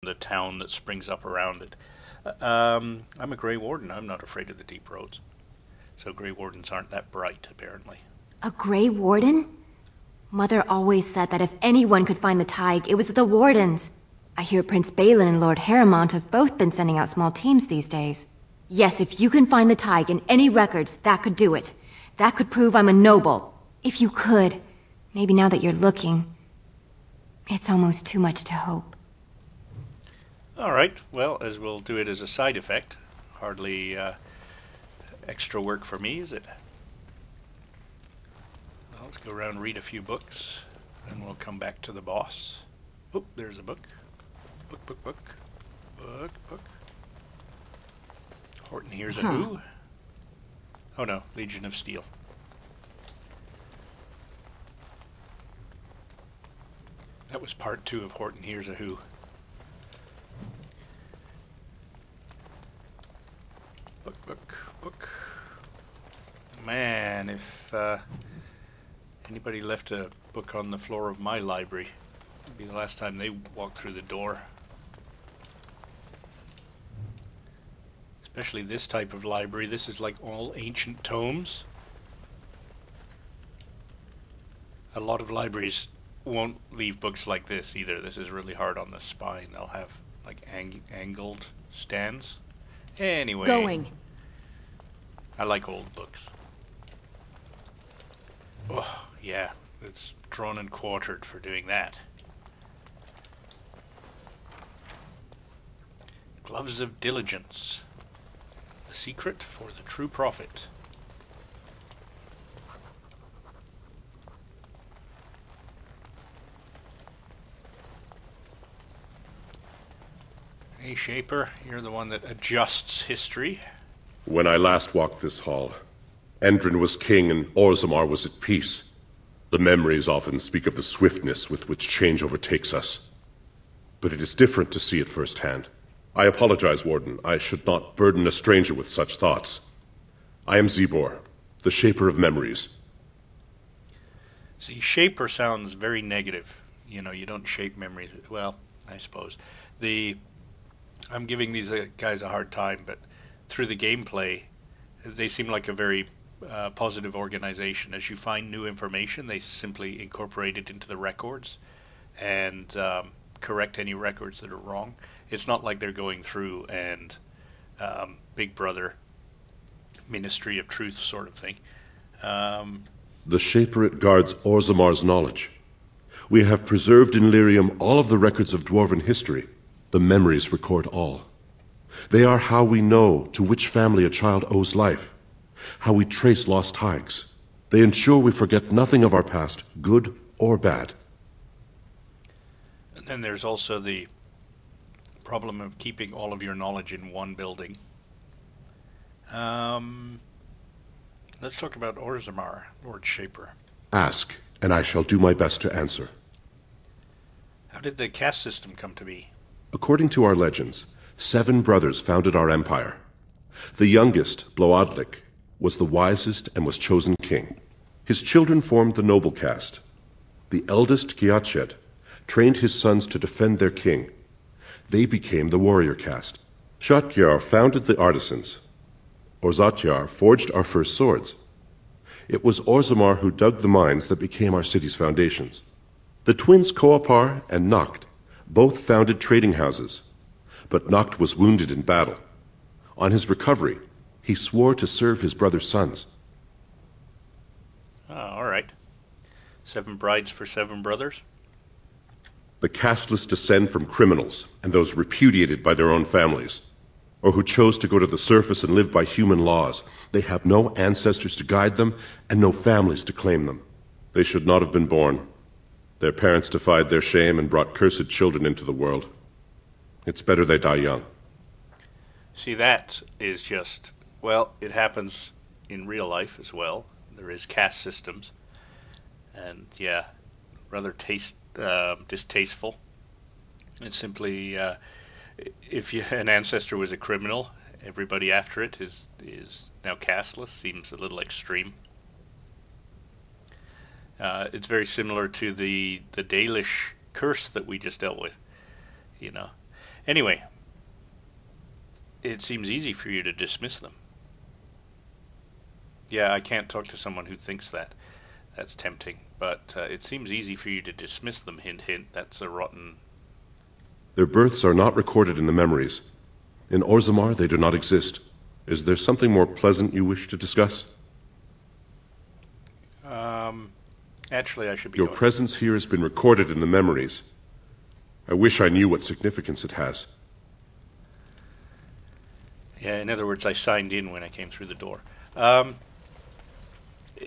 the town that springs up around it. I'm a Grey Warden. I'm not afraid of the deep roads. So Grey Wardens aren't that bright, apparently. A Grey Warden? Mother always said that if anyone could find the Tig, it was the Wardens. I hear Prince Balin and Lord Harrimont have both been sending out small teams these days. Yes, if you can find the Tig in any records, that could do it. That could prove I'm a noble. If you could. Maybe now that you're looking. It's almost too much to hope. All right, well, as we'll do it as a side effect. Hardly extra work for me, is it? Well, let's go around and read a few books, and we'll come back to the boss. Oh, there's a book. Book. Horton Hears a Who? Oh no, Legion of Steel. That was part 2 of Horton Hears a Who. Book. Man, if anybody left a book on the floor of my library, it'd be the last time they walked through the door. Especially this type of library. This is like all ancient tomes. A lot of libraries won't leave books like this either. This is really hard on the spine. They'll have like angled stands. Anyway. Going. I like old books. Oh, yeah. It's drawn and quartered for doing that. Gloves of Diligence. The secret for the true prophet. Hey, Shaper, you're the one that adjusts history. When I last walked this hall, Endrin was king and Orzammar was at peace. The memories often speak of the swiftness with which change overtakes us. But it is different to see it firsthand. I apologize, Warden. I should not burden a stranger with such thoughts. I am Zebor, the Shaper of Memories. See, Shaper sounds very negative. You know, you don't shape memories. Well, I suppose. I'm giving these guys a hard time, but through the gameplay, they seem like a very positive organization. As you find new information, they simply incorporate it into the records and correct any records that are wrong. It's not like they're going through and Big Brother, Ministry of Truth sort of thing. The Shaperate guards Orzammar's knowledge. We have preserved in Lyrium all of the records of Dwarven history. The memories record all. They are how we know to which family a child owes life, how we trace lost Tigs. They ensure we forget nothing of our past, good or bad. And then there's also the problem of keeping all of your knowledge in one building. Let's talk about Orzammar, Lord Shaper. Ask, and I shall do my best to answer. How did the caste system come to be? According to our legends, 7 brothers founded our empire. The youngest, Bloadlik, was the wisest and was chosen king. His children formed the noble caste. The eldest, Giachet, trained his sons to defend their king. They became the warrior caste. Shatgyar founded the artisans. Orzatyar forged our first swords. It was Orzammar who dug the mines that became our city's foundations. The twins Koapar and Noct both founded trading houses, but Noct was wounded in battle. On his recovery, he swore to serve his brother's sons. Oh, all right. 7 brides for 7 brothers? The casteless descend from criminals and those repudiated by their own families, or who chose to go to the surface and live by human laws. They have no ancestors to guide them and no families to claim them. They should not have been born. Their parents defied their shame and brought cursed children into the world. It's better they die young. See, that is just, well, it happens in real life as well. There is caste systems. And, yeah, rather distasteful. And simply, if an ancestor was a criminal, everybody after it is now casteless. Seems a little extreme. It's very similar to the Dalish curse that we just dealt with, you know. Anyway, it seems easy for you to dismiss them. Yeah, I can't talk to someone who thinks that. That's tempting. But it seems easy for you to dismiss them, hint, hint. That's a rotten... Their births are not recorded in the memories. In Orzammar, they do not exist. Is there something more pleasant you wish to discuss? Actually, I should be Your presence here has been recorded in the memories. I wish I knew what significance it has. Yeah, in other words, I signed in when I came through the door.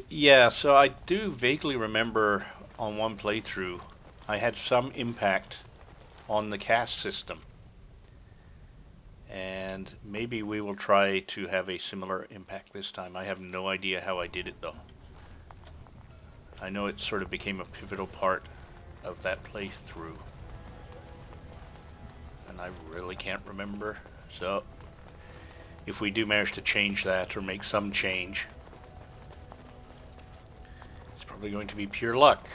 Yeah, so I do vaguely remember on one playthrough, I had some impact on the cast system. And maybe we will try to have a similar impact this time. I have no idea how I did it, though. I know it sort of became a pivotal part of that playthrough. And I really can't remember. So, if we do manage to change that or make some change, it's probably going to be pure luck.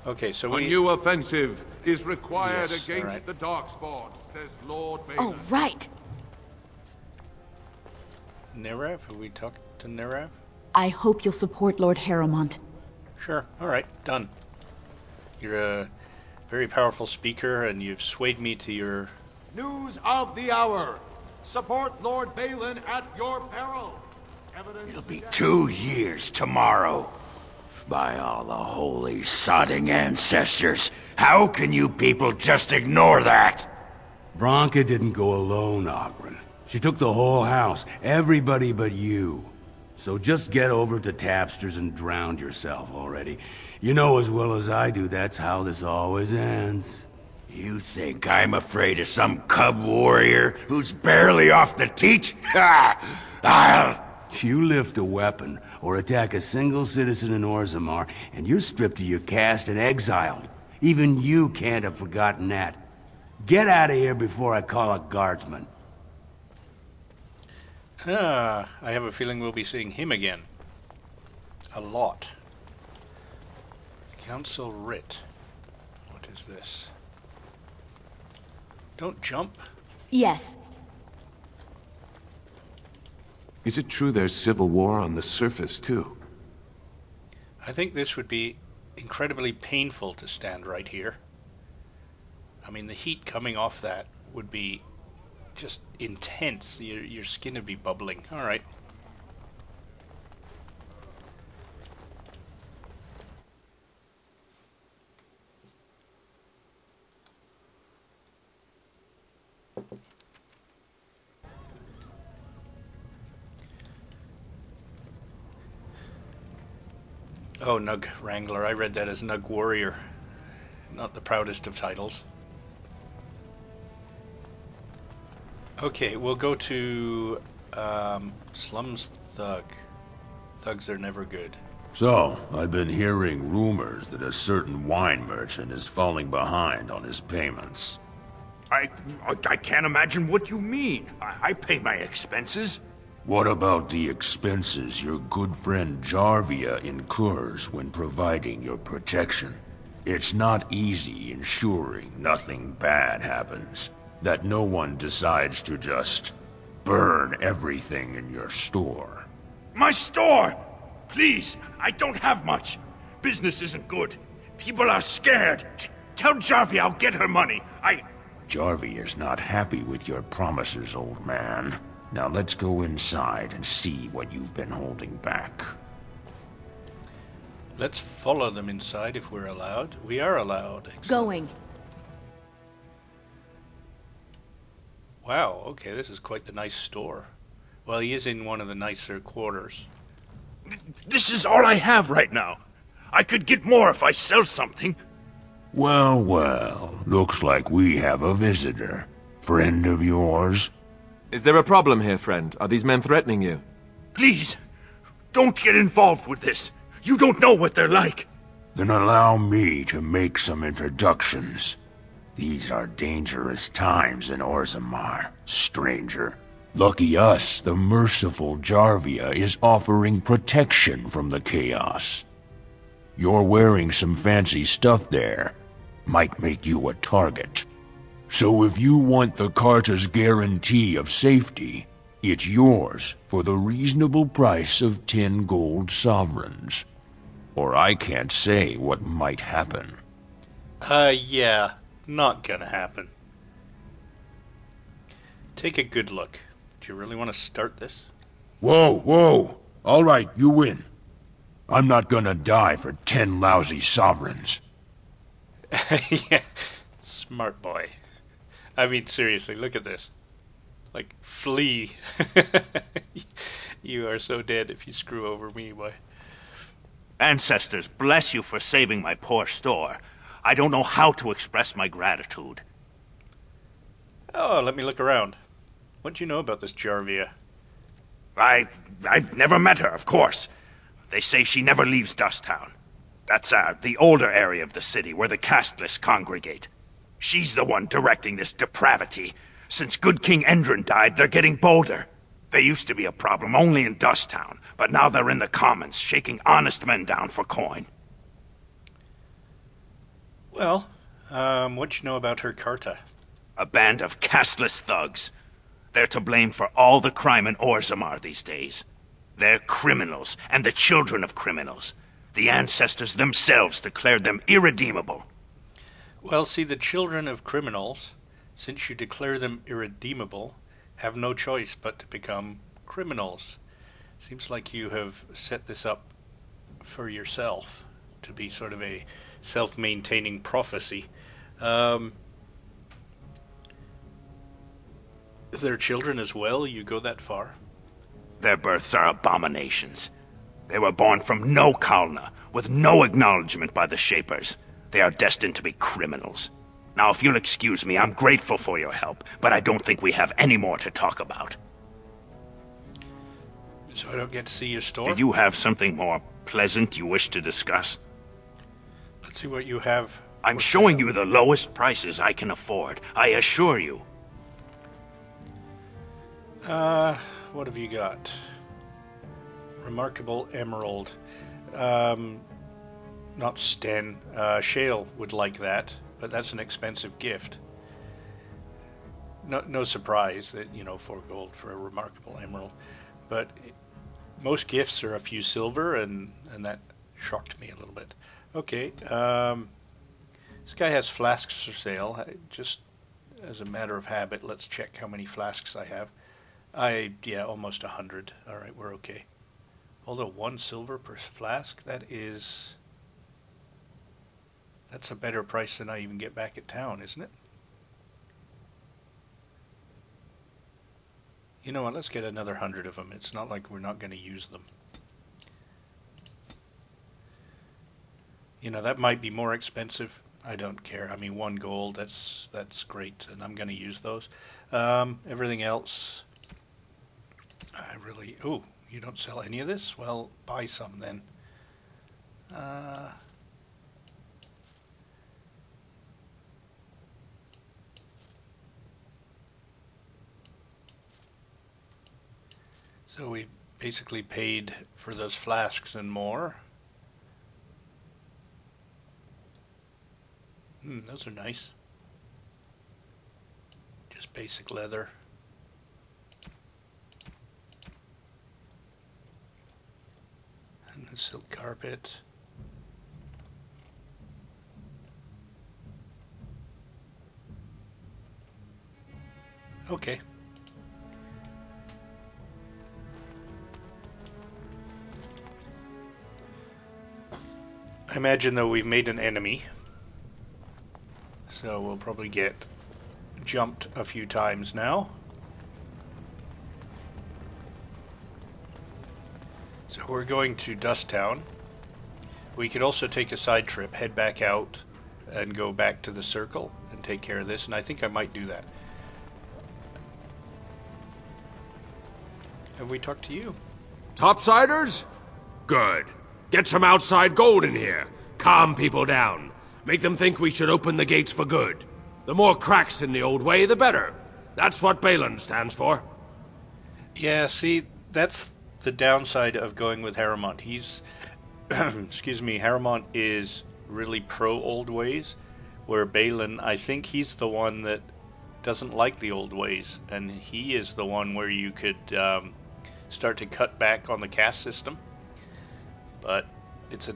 Okay, so A new offensive is required Yes, against right. the Darkspawn, says Lord Balin. Oh, right. Nerev? Have we talked to Nerev? I hope you'll support Lord Harrowmont. Sure. Alright, done. You're a very powerful speaker, and you've swayed me to your... News of the hour. Support Lord Balin at your peril. Evidence It'll be 2 years tomorrow. By all the holy sodding ancestors, how can you people just ignore that? Bronca didn't go alone, Ogren. She took the whole house, everybody but you. So just get over to Tapster's and drown yourself already. You know as well as I do that's how this always ends. You think I'm afraid of some cub warrior who's barely off the teat? Ha! I'll... You lift a weapon or attack a single citizen in Orzammar, and you're stripped of your caste and exiled. Even you can't have forgotten that. Get out of here before I call a guardsman. I have a feeling we'll be seeing him again. A lot. Council writ. What is this? Don't jump. Yes. Is it true there's civil war on the surface, too? I think this would be incredibly painful to stand right here. I mean, the heat coming off that would be just intense. Your skin would be bubbling. All right. Oh, Nug Wrangler. I read that as Nug Warrior. Not the proudest of titles. Okay, we'll go to Slums Thug. Thugs are never good. So, I've been hearing rumors that a certain wine merchant is falling behind on his payments. I can't imagine what you mean. I pay my expenses. What about the expenses your good friend Jarvia incurs when providing your protection? It's not easy ensuring nothing bad happens, that no one decides to just burn everything in your store. My store! Please, I don't have much. Business isn't good. People are scared. Tell Jarvia I'll get her money. Jarvia's not happy with your promises, old man. Now let's go inside and see what you've been holding back. Let's follow them inside if we're allowed. We are allowed. Excellent. Going. Wow, okay, this is quite the nice store. Well, he is in one of the nicer quarters. This is all I have right now. I could get more if I sell something. Well, well, looks like we have a visitor. Friend of yours? Is there a problem here, friend? Are these men threatening you? Please, don't get involved with this. You don't know what they're like. Then allow me to make some introductions. These are dangerous times in Orzammar, stranger. Lucky us, the merciful Jarvia is offering protection from the chaos. You're wearing some fancy stuff there. Might make you a target. So if you want the Carta's guarantee of safety, it's yours for the reasonable price of 10 gold sovereigns. Or I can't say what might happen. Yeah. Not gonna happen. Take a good look. Do you really want to start this? Whoa, whoa! Alright, you win. I'm not gonna die for 10 lousy sovereigns. Yeah. Smart boy. I mean, seriously, look at this. Like, flee. You are so dead if you screw over me, boy. Ancestors, bless you for saving my poor store. I don't know how to express my gratitude. Oh, let me look around. What do you know about this Jarvia? I've never met her, of course. They say she never leaves Dusttown. That's the older area of the city where the casteless congregate. She's the one directing this depravity. Since good King Endrin died, they're getting bolder. They used to be a problem only in Dusttown, but now they're in the commons, shaking honest men down for coin. Well, what do you know about her Carta? A band of casteless thugs. They're to blame for all the crime in Orzammar these days. They're criminals, and the children of criminals. The ancestors themselves declared them irredeemable. Well, see, the children of criminals, since you declare them irredeemable, have no choice but to become criminals. Seems like you have set this up for yourself to be sort of a self-maintaining prophecy. Is there children as well? You go that far? Their births are abominations. They were born from no Kalna, with no acknowledgement by the Shapers. They are destined to be criminals. Now, if you'll excuse me, I'm grateful for your help, but I don't think we have any more to talk about. So I don't get to see your store? Do you have something more pleasant you wish to discuss? Let's see what you have. I'm showing you the lowest prices I can afford, I assure you. What have you got? Remarkable Emerald. Not Sten. Shale would like that, but that's an expensive gift. No surprise that, 4 gold for a Remarkable Emerald. But most gifts are a few silver, and that shocked me a little bit. Okay, this guy has flasks for sale. Just as a matter of habit, let's check how many flasks I have. Yeah, almost 100. Alright, we're okay. Although 1 silver per flask, that's a better price than I even get back at town, isn't it? You know what, let's get another 100 of them. It's not like we're not going to use them. That might be more expensive. I don't care. I mean, 1 gold, that's great, and I'm going to use those. Everything else, oh, you don't sell any of this? Well, buy some then. So we basically paid for those flasks and more. Those are nice. Just basic leather. And the silk carpet. Okay. I imagine, though, we've made an enemy. So we'll probably get jumped a few times now. So we're going to Dusttown. We could also take a side trip, head back out, and go back to the circle and take care of this, and I think I might do that. Have we talked to you? Topsiders? Good. Get some outside gold in here. Calm people down. Make them think we should open the gates for good. The more cracks in the old way, the better. That's what Balin stands for. Yeah, see, that's the downside of going with Haramont. excuse me, Haramont is really pro old ways, where Balin, I think he's the one that doesn't like the old ways, and he is the one where you could start to cut back on the caste system. But it's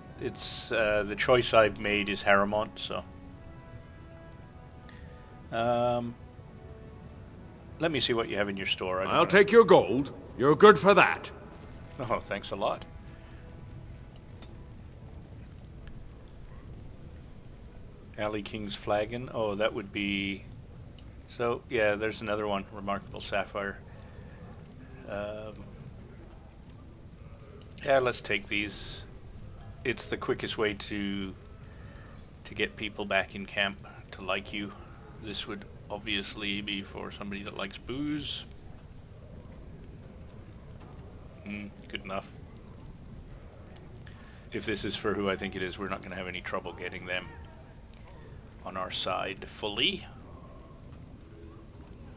the choice I've made is Haramont, so let me see what you have in your store. I'll take your gold. You're good for that. Oh, thanks a lot. Alley King's Flagon. Oh, that would be... So, yeah, there's another one. Remarkable Sapphire. Yeah, let's take these. It's the quickest way to get people back in camp to like you. This would obviously be for somebody that likes booze. Good enough. If this is for who I think it is, we're not going to have any trouble getting them on our side fully.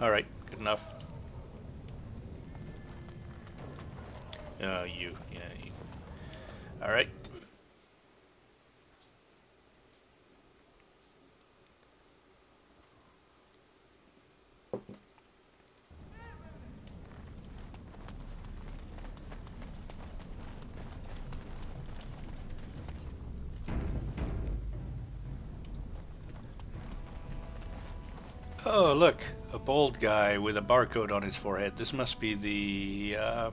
Alright, good enough. You. Alright. Oh, look, a bald guy with a barcode on his forehead. This must be the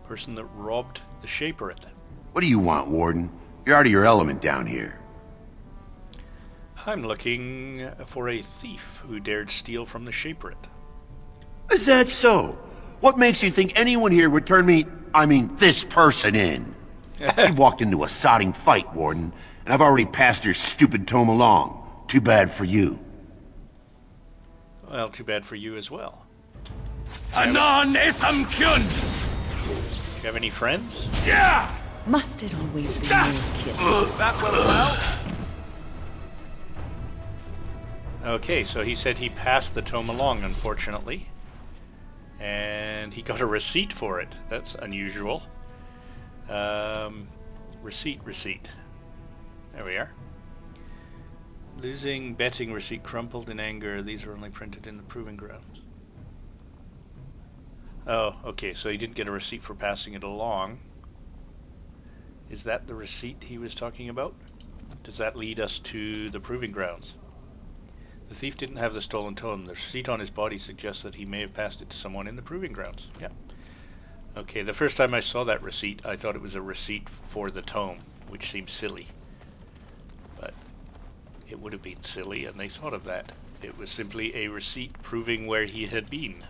person that robbed the Shaperate. What do you want, Warden? You're out of your element down here. I'm looking for a thief who dared steal from the Shaperate. Is that so? What makes you think anyone here would turn me, this person in? You've walked into a sodding fight, Warden, and I've already passed your stupid tome along. Too bad for you. Well, too bad for you as well. Anon esam kyun! Do you have any friends? Yeah! Must it always be your kid? That went well. Okay, so he said he passed the tome along, unfortunately. And he got a receipt for it. That's unusual. Receipt. There we are. Losing betting receipt crumpled in anger. These are only printed in the proving grounds. Oh, okay, so he didn't get a receipt for passing it along. Is that the receipt he was talking about? Does that lead us to the proving grounds? The thief didn't have the stolen tome. The receipt on his body suggests that he may have passed it to someone in the proving grounds. Yeah. Okay, the first time I saw that receipt, I thought it was a receipt for the tome, which seems silly. But it would have been silly, and they thought of that. It was simply a receipt proving where he had been.